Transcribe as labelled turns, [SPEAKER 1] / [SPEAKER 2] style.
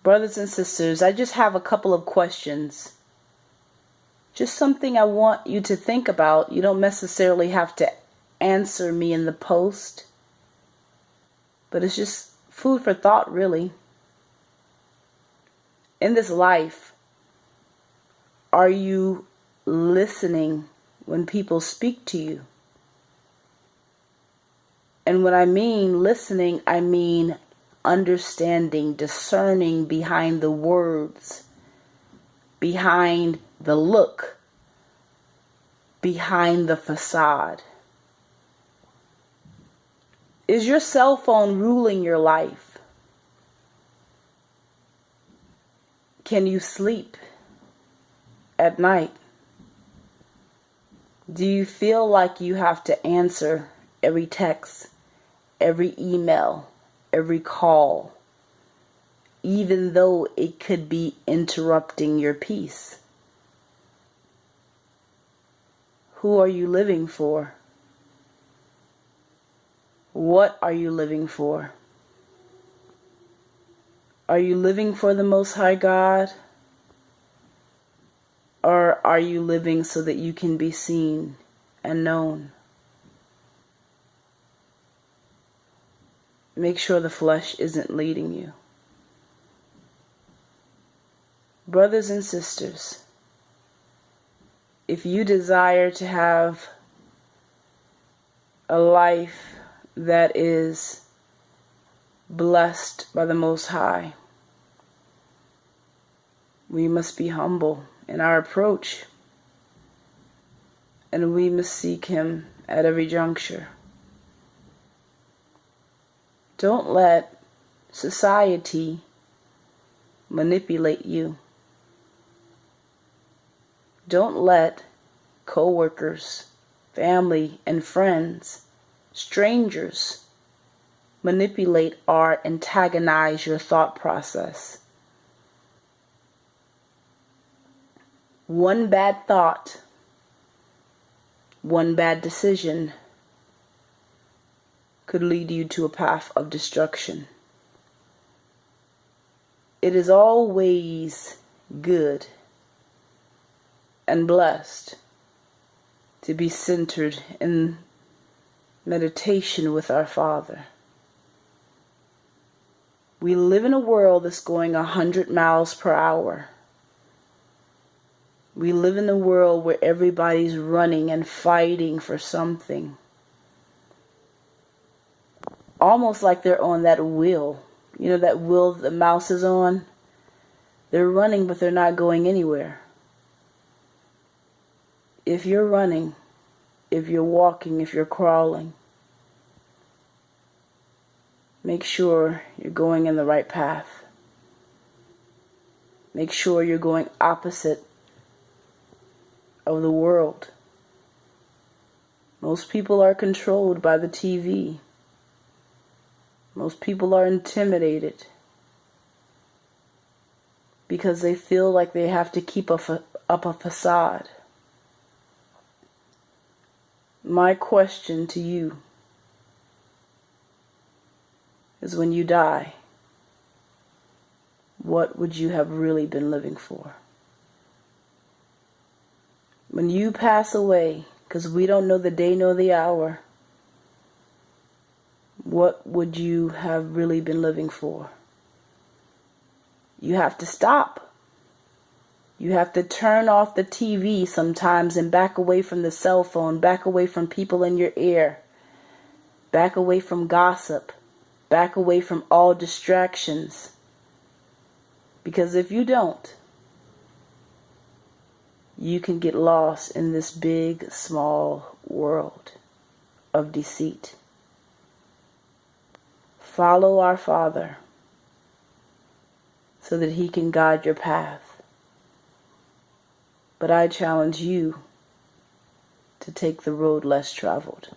[SPEAKER 1] Brothers and sisters, I just have a couple of questions. Just something I want you to think about. You don't necessarily have to answer me in the post, but it's just food for thought, really. In this life, are you listening when people speak to you? And when I mean listening, I mean understanding, discerning behind the words, behind the look, behind the facade. Is your cell phone ruling your life? Can you sleep at night? Do you feel like you have to answer every text, every email, every call, even though it could be interrupting your peace? Who are you living for? What are you living for? Are you living for the Most High God? Or are you living so that you can be seen and known? Make sure the flesh isn't leading you. Brothers and sisters, if you desire to have a life that is blessed by the Most High, we must be humble in our approach, and we must seek Him at every juncture. Don't let society manipulate you. Don't let co-workers, family and friends, strangers manipulate or antagonize your thought process. One bad thought, one bad decision could lead you to a path of destruction. It is always good and blessed to be centered in meditation with our Father. We live in a world that's going 100 miles per hour. We live in a world where everybody's running and fighting for something. Almost like they're on that wheel. You know that wheel the mouse is on? They're running, but they're not going anywhere. If you're running, if you're walking, if you're crawling, make sure you're going in the right path. Make sure you're going opposite of the world. Most people are controlled by the TV. Most people are intimidated because they feel like they have to keep up a facade. My question to you is, when you die, what would you have really been living for? When you pass away, because we don't know the day nor the hour, what would you have really been living for? You have to stop. You have to turn off the TV sometimes and back away from the cell phone, back away from people in your ear, back away from gossip, back away from all distractions. Because if you don't, you can get lost in this big, small world of deceit. Follow our Father so that He can guide your path. But I challenge you to take the road less traveled.